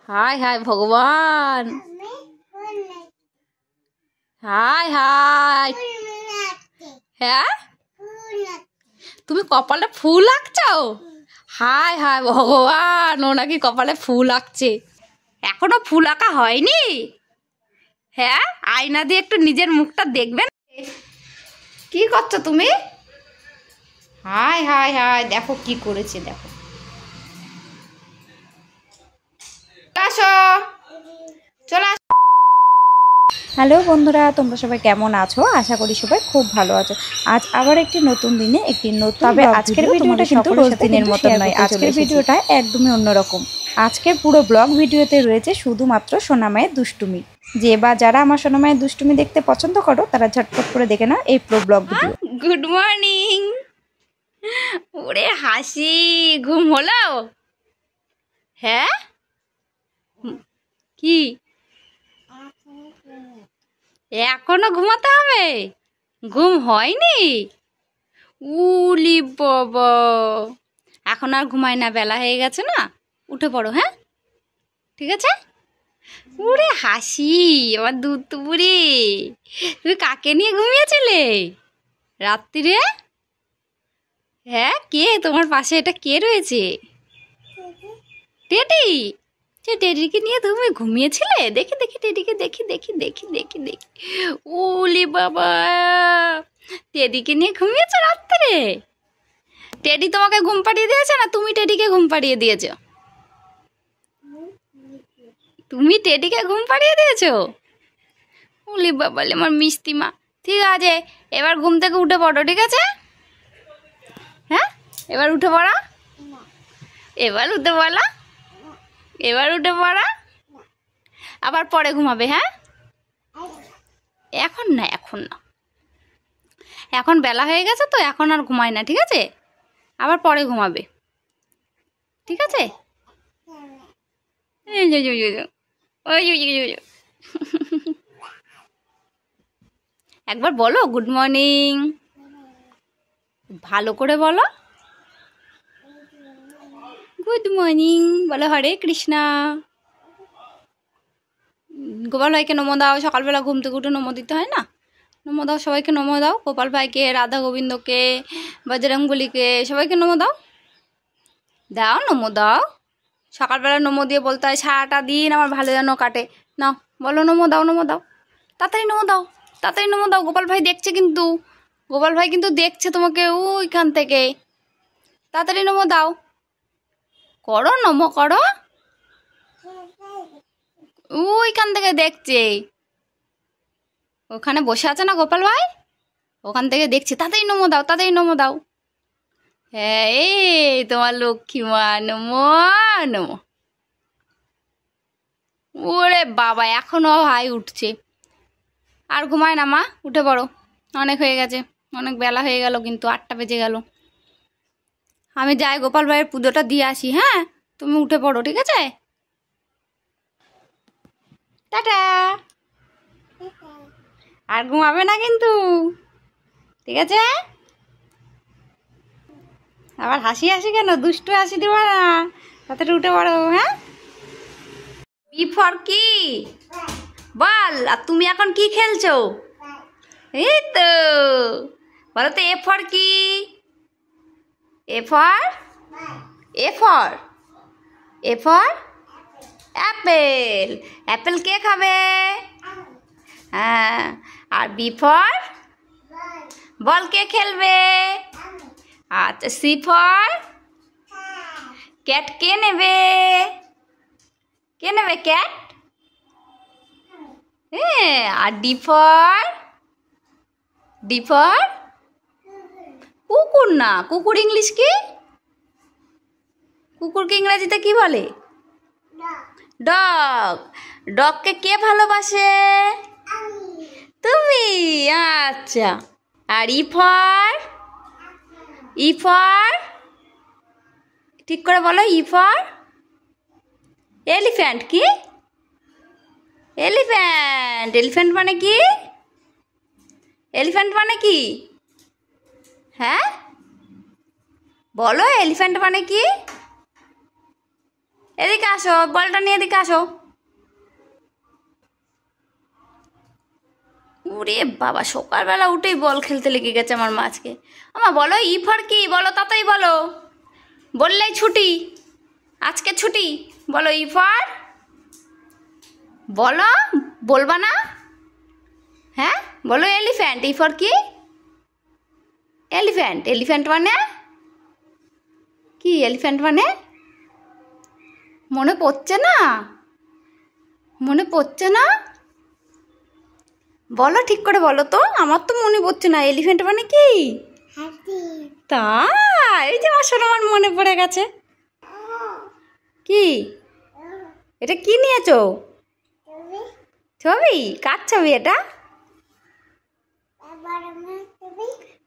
হায় হায় ভগবান, হায় হায়। হ্যাঁ, তুমি কপালে ফুল আঁকছো? হায় হায় ভগবান, ও নাকি কপালে ফুল আঁকছে। এখনো ফুল আঁকা হয়নি? হ্যাঁ, আয়না দিয়ে একটু নিজের মুখটা দেখবেন। কি করছো তুমি? হায় হায় হায়, দেখো কি করেছে, দেখো। আসো, চলে আসো। হ্যালো বন্ধুরা, তোমরা সবাই কেমন আছো? আশা করি সবাই খুব ভালো আছো। আজ আবার একটি নতুন দিনে একটি নতুন, তবে আজকের ভিডিওটা কিন্তু রোজ দিনের মতো নয়। আজকের ভিডিওটা একদমই অন্যরকম। আজকের পুরো ব্লগ ভিডিওতে রয়েছে শুধুমাত্র সোনামায়ের দুষ্টুমি। যে বা যারা আমার সোনামায়ের দুষ্টুমি দেখতে পছন্দ করো তারা ঝটপট করে দেখে নাও এই পুরো ব্লগ ভিডিও। Good morning. ওরে হাসি, ঘুম হলো? হ্যাঁ, কি এখনো ঘুমাতে হবে? ঘুম হয়নি? উলি বাবা, এখন আর ঘুমায় না, বেলা হয়ে গেছে না। উঠে পড়ো, হ্যাঁ, ঠিক আছে? ওরে হাসি, আমার দুধ বুড়ি, তুমি কাকে নিয়ে ঘুমিয়েছিলে রাত্রিরে? হ্যাঁ, কে তোমার পাশে? এটা কে রয়েছে? টেডি। সে টেডিকে নিয়ে তুমি ঘুমিয়েছিলে? দেখি দেখি টেডিকে, দেখি দেখি দেখি দেখি দেখি। ওলি বাবা, টেডিকে নিয়ে ঘুমিয়েছো রাত্রে? টেডি তোমাকে ঘুম পাড়িয়ে দিয়েছে না তুমি টেডিকে ঘুম পাড়িয়ে দিয়েছো? তুমি টেডিকে ঘুম পাড়িয়ে দিয়েছো? ওলি বাবা, আমার মিষ্টি মা। ঠিক আছে, এবার ঘুম থেকে উঠে পড়ো, ঠিক আছে? হ্যাঁ, এবার উঠে পড়া, এবার উঠে পড়া, এবার উঠে পড়া, আবার পরে ঘুমাবে। হ্যাঁ, এখন না, এখন না, এখন বেলা হয়ে গেছে তো, এখন আর ঘুমায় না, ঠিক আছে? আবার পরে ঘুমাবে, ঠিক আছে? একবার বলো গুড মর্নিং, ভালো করে বলো। গুড মর্নিং বলো। হরে কৃষ্ণা। গোপাল ভাইকে নমো দাও। সকালবেলা ঘুম থেকে উঠে নমো দিতে হয় না? নমো দাও, সবাইকে নমো দাও। গোপাল ভাইকে, রাধা গোবিন্দকে, বজরংবলীকে, সবাইকে নমো দাও। দাও, নমো দাও। সকালবেলা নমো দিয়ে বলতে হয় সারাটা দিন আমার ভালো যেন কাটে। নাও বলো, নমো দাও, নমো দাও, তাড়াতাড়ি নমো দাও, তাড়াতাড়ি নমো দাও। গোপাল ভাই দেখছে কিন্তু, গোপাল ভাই কিন্তু দেখছে তোমাকে ওইখান থেকে। তাড়াতাড়ি নমো দাও, করো, নমো করো। ওইখান থেকে দেখছে, ওখানে বসে আছে না গোপাল ভাই, ওখান থেকে দেখছে। তাড়াতাড়ি নমো দাও, তাড়াতাড়ি নমো দাও। হ্যাঁ, এই তোমার লক্ষ্মী মা, নমো নমো। ওরে বাবা, এখনো ভাই উঠছে, আর ঘুমায় না মা, উঠে পড়ো। অনেক হয়ে গেছে, অনেক বেলা হয়ে গেল, কিন্তু 8টা বেজে গেল। আমি যাই গোপাল ভাইয়ের পুজোটা দিয়ে আসি। হ্যাঁ, তুমি উঠে পড়ো, ঠিক আছে? টাটা। আর ঘুমাবে না কিন্তু, ঠিক আছে? আবার হাসি হাসি কেন? দুষ্টু হাসি দিবা না, তাড়াতাড়ি উঠে পড়ো। হ্যাঁ, বি ফর কি বল। আর তুমি এখন কি খেলছো? এই তো বলো তো, এ ফর কি? A for, A for, A for apple. Apple কে খাবে? হ্যাঁ, আর বি ফর বল কে খেলবে? আচ্ছা, সি ফর ক্যাট কে নেবে? কে নেবে ক্যাট? হ্যাঁ, আর ডি ফর, ডি ফর কুকুর। না, কুকুর ইংলিশ কি? কুকুরকে ইংরেজিতে কি বলে? ডগ। ডগকে কে ভালোবাসে? তুমি। আচ্ছা, আর ই ফর, ই ফর ঠিক করে বলো। E for elephant. কি? এলিফ্যান্ট। এলিফ্যান্ট মানে কি? এলিফ্যান্ট মানে কি? হ্যাঁ বলো, এলিফ্যান্ট মানে কি? এদিকে আসো, বলটা নিয়ে এদিকে আসো। ওরে বাবা, সকালবেলা উঠেই বল খেলতে লেগে গেছে আমার মাছকে। আমা বলো ইফার কি, বলো তাতেই বলো, বললেই ছুটি, আজকে ছুটি। বলো ইফার, বলো, বলবা না? হ্যাঁ বলো এলিফ্যান্ট। ইফার কি? এলিফ্যান্ট। এলিফ্যান্ট মানে কি? এলিফ্যান্ট মানে মনে পড়ছে না? মনে পড়ছে না? বলো ঠিক করে বলো তো, আমার তো মনে পড়ছে না। এলিফ্যান্ট মানে কি? তাই, এই যে আসলে আমার মনে পড়ে গেছে। কি এটা কি নিয়েছো? ছবি? কার ছবি এটা?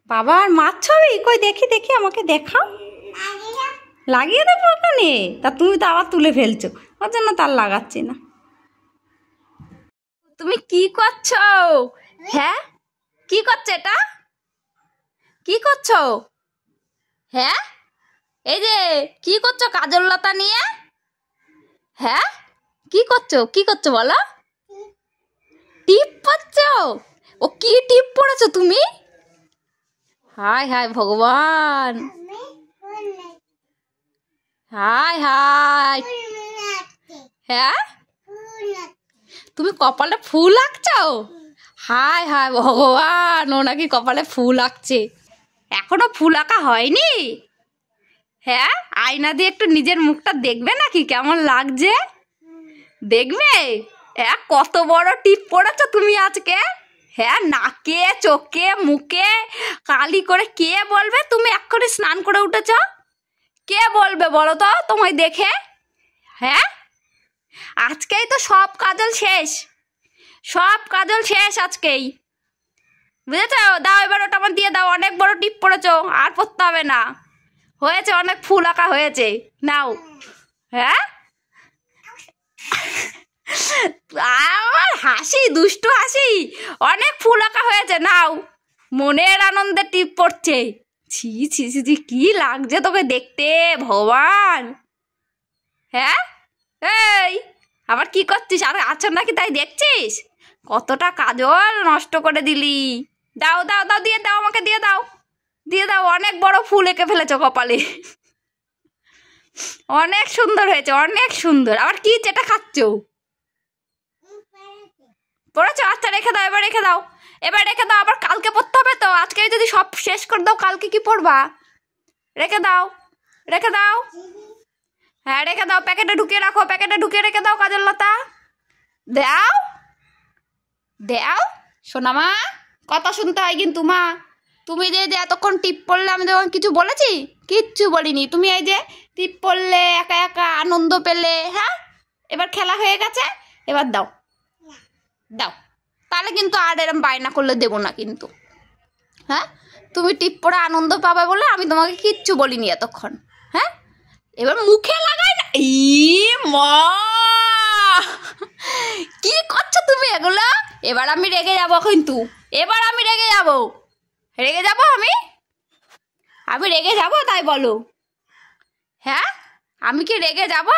বাবার মার ছবি? কই দেখি দেখি, আমাকে দেখাও। লাগিয়ে দেবো ওখানে? তা তুমি তো আবার তুলে ফেলছো, ওর জন্য তার লাগাচ্ছি না। তুমি কি করছো? হ্যাঁ কি করছো এটা? কি করছো? হ্যাঁ এই যে কি করছো কাজল লতা নিয়ে? হ্যাঁ কি করছো? কি করছো বলো? টিপ পড়ছো? ও কি টিপ পড়েছো তুমি? হায় হায় ভগবান, হায় হায়। হ্যাঁ তুমি কপালে ফুল আঁকছো? হায় হায় ভগবান, ও নাকি কপালে ফুল আঁকছে। এখনো ফুল আঁকা হয়নি? হ্যাঁ আয়না দিয়ে একটু নিজের মুখটা দেখবে নাকি, কেমন লাগছে দেখবে? হ্যাঁ কত বড় টিপ পড়েছো তুমি আজকে। হ্যাঁ নাকে চোখে মুখে কালি করে কে বলবে তুমি এক্ষুনি স্নান করে উঠেছ? কে বলবে বলো তো তোমায় দেখে? হ্যাঁ আজকেই তো সব কাজল শেষ, সব কাজল শেষ আজকেই, বুঝেছ? দাও এবার ওটা আমার দিয়ে দাও, অনেক বড় টিপ পড়েছো, আর পড়তে হবে না, হয়েছে, অনেক ফুল আঁকা হয়েছে, নাও। হ্যাঁ আমার হাসি, দুষ্টু হাসি, অনেক ফুল আঁকা হয়েছে, নাও। মনের আনন্দে টিপ পড়ছে। ছি ছি ছি ছি, কি লাগছে তোকে দেখতে ভগবান। হ্যাঁ এই আবার কি করছিস? আর আছো নাকি তাই দেখছিস? কতটা কাজল নষ্ট করে দিলি। দাও দাও দাও, দিয়ে দাও, আমাকে দিয়ে দাও, দিয়ে দাও। অনেক বড় ফুল এঁকে ফেলেছো কপালে, অনেক সুন্দর হয়েছে, অনেক সুন্দর। আবার কি যেটা খাচ্ছ? পড়েছো? আচ্ছা রেখে দাও, এবার রেখে দাও, এবার রেখে দাও, আবার কালকে পড়তে হবে তো। আজকে যদি সব শেষ করে দাও কালকে কি পড়বা? রেখে দাও, রেখে দাও। হ্যাঁ রেখে দাও, প্যাকেটে ঢুকিয়ে রাখো, প্যাকেটে ঢুকিয়ে রেখে দাও কাজল লতা। দাও দাও সোনামা, কথা শুনতে হয় কিন্তু মা। তুমি যে যে এতক্ষণ টিপ পড়লে, আমি তখন কিছু বলেছি? কিচ্ছু বলিনি। তুমি এই যে টিপ পড়লে, একা একা আনন্দ পেলে। হ্যাঁ এবার খেলা হয়ে গেছে, এবার দাও, দাও। তাহলে কিন্তু আর এরম বায়না করলে দেবো না কিন্তু। হ্যাঁ তুমি টিপ পড়ে আনন্দ পাবে বলে আমি তোমাকে কিচ্ছু বলিনি এতক্ষণ। হ্যাঁ এবার মুখে লাগাই না। ই মা, কি করছো তুমি এগুলো? এবার আমি রেগে যাবো কিন্তু, এবার আমি রেগে যাবো, রেগে যাবো আমি রেগে যাবো, তাই বলো। হ্যাঁ আমি কি রেগে যাবো?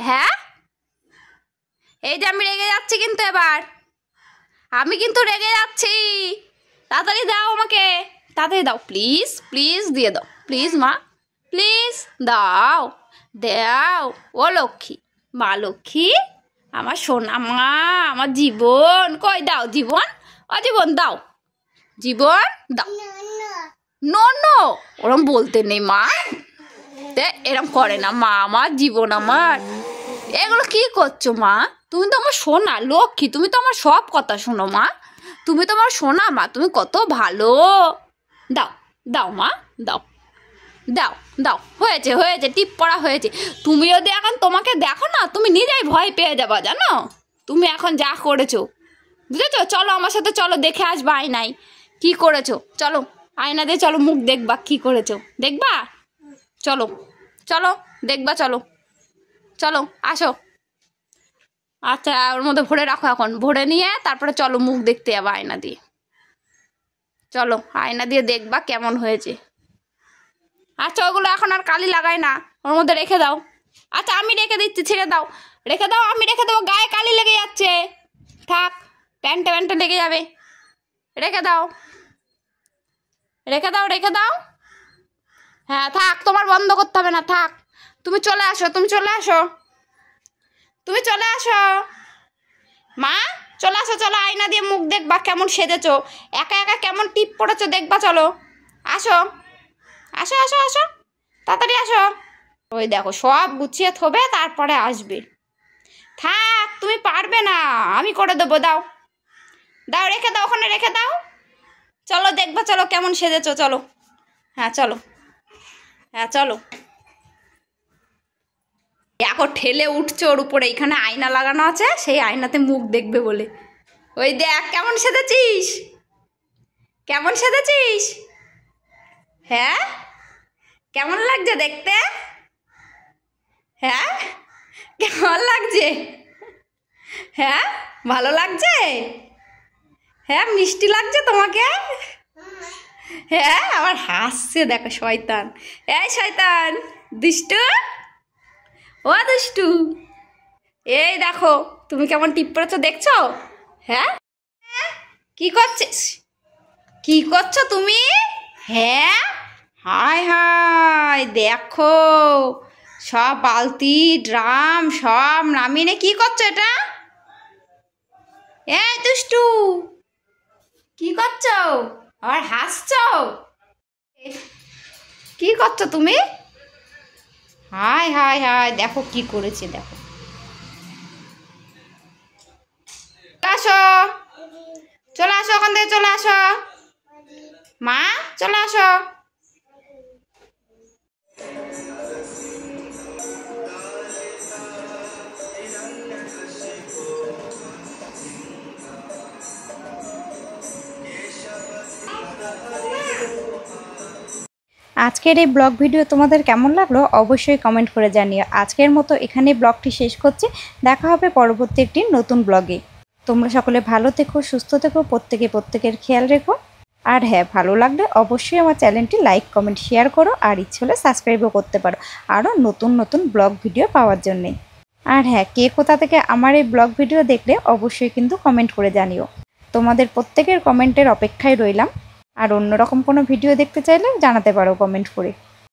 হ্যাঁ এই যে আমি রেগে যাচ্ছি কিন্তু, এবার আমি কিন্তু রেগে যাচ্ছি। তাড়াতাড়ি দাও আমাকে, তাড়াতাড়ি দাও, প্লিজ প্লিজ দিয়ে দাও, প্লিজ মা, প্লিজ দাও, দাও। ও লক্ষ্মী, মা লক্ষ্মী, আমার সোনা মা, আমার জীবন, কই দাও জীবন, ও জীবন দাও, জীবন দাও। নো নো, ওরম বলতে নেই মা, এরম করে না মা, আমার জীবন আমার। এগুলো কি করছো মা? তুমি তো আমার সোনা লক্ষ্মী, তুমি তো আমার সব কথা শোনো মা, তুমি তো আমার সোনা মা, তুমি কত ভালো। দাও দাও মা, দাও দাও দাও, হয়েছে হয়েছে, টিপ পড়া হয়েছে। তুমি যদি এখন তোমাকে দেখো না, তুমি নিজেই ভয় পেয়ে যাবা, জানো? তুমি এখন যা করেছো, বুঝেছো? চলো আমার সাথে, চলো দেখে আসবা আয়নায় কি করেছো। চলো আয়না দিয়ে চলো, মুখ দেখবা কি করেছো, দেখবা? চলো চলো দেখবা, চলো চলো আসো। আচ্ছা ওর মধ্যে ভরে রাখো, এখন ভরে নিয়ে তারপরে চলো মুখ দেখতে যাবো আয়না দিয়ে। চলো আয়না দিয়ে দেখবা কেমন হয়েছে। আচ্ছা ওগুলো এখন আর কালি লাগাই না, ওর মধ্যে রেখে দাও, আচ্ছা আমি রেখে দিচ্ছি, ছেড়ে দাও, রেখে দাও, আমি রেখে দেবো, গায়ে কালি লেগে যাচ্ছে। থাক, প্যান্টে লেগে যাবে, রেখে দাও, রেখে দাও, রেখে দাও। হ্যাঁ থাক, তোমার বন্ধ করতে হবে না, থাক। তুমি চলে আসো, তুমি চলে আসো, তুমি চলে আসো মা, চলে আসো, চলো আয়না দিয়ে মুখ দেখবা কেমন সেজেছো, একা একা কেমন টিপ পড়েছো দেখবা, চলো আসো, আসো আসো আসো, তাড়াতাড়ি আসো। ওই দেখো সব গুছিয়ে থবে তারপরে আসবে। থাক, তুমি পারবে না, আমি করে দেবো, দাও দাও, রেখে দাও, ওখানে রেখে দাও। চলো দেখবা, চলো কেমন সেজেছো, চলো। হ্যাঁ চলো, হ্যাঁ চলো। দেখো ঠেলে উঠছে ওর উপরে, এখানে আয়না লাগানো আছে, সেই আয়নাতে মুখ দেখবে বলে। ওই দেখ কেমন সেজেছিস, কেমন সেজেছিস, হ্যাঁ কেমন লাগছে দেখতে, হ্যাঁ কেমন লাগছে, হ্যাঁ ভালো লাগছে, হ্যাঁ মিষ্টি লাগছে তোমাকে, হ্যাঁ আবার হাসছে দেখো শয়তান, এই শয়তান দুষ্টু, ও দুষ্টু, এই দেখো তুমি কেমন টিপ পড়েছো দেখছো, হ্যাঁ কি করছিস, কি করছো তুমি, হ্যাঁ হায় হায় দেখো সব বালতি ড্রাম সব নামিয়ে কি করছো এটা, এই দুষ্টু কি করছো, আবার হাসছো, কি করছো তুমি, হায় হায় হায় দেখো কি করেছে দেখো। আসো, চলে আসো, ওখান থেকে চলে আসো মা, চলে আসো। আজকের এই ব্লগ ভিডিও তোমাদের কেমন লাগলো অবশ্যই কমেন্ট করে জানিও। আজকের মতো এখানে ব্লগটি শেষ করছি, দেখা হবে পরবর্তী একটি নতুন ব্লগে। তোমরা সকলে ভালো থেকো, সুস্থ থেকো, প্রত্যেকের খেয়াল রেখো। আর হ্যাঁ, ভালো লাগলে অবশ্যই আমার চ্যানেলটি লাইক কমেন্ট শেয়ার করো, আর ইচ্ছে হলে সাবস্ক্রাইবও করতে পারো আরও নতুন ব্লগ ভিডিও পাওয়ার জন্যে। আর হ্যাঁ, কে কোথা থেকে আমার এই ব্লগ ভিডিও দেখলে অবশ্যই কিন্তু কমেন্ট করে জানিও। তোমাদের প্রত্যেকের কমেন্টের অপেক্ষায় রইলাম। আর অন্যরকম কোনো ভিডিও দেখতে চাইলে জানাতে পারো কমেন্ট করে।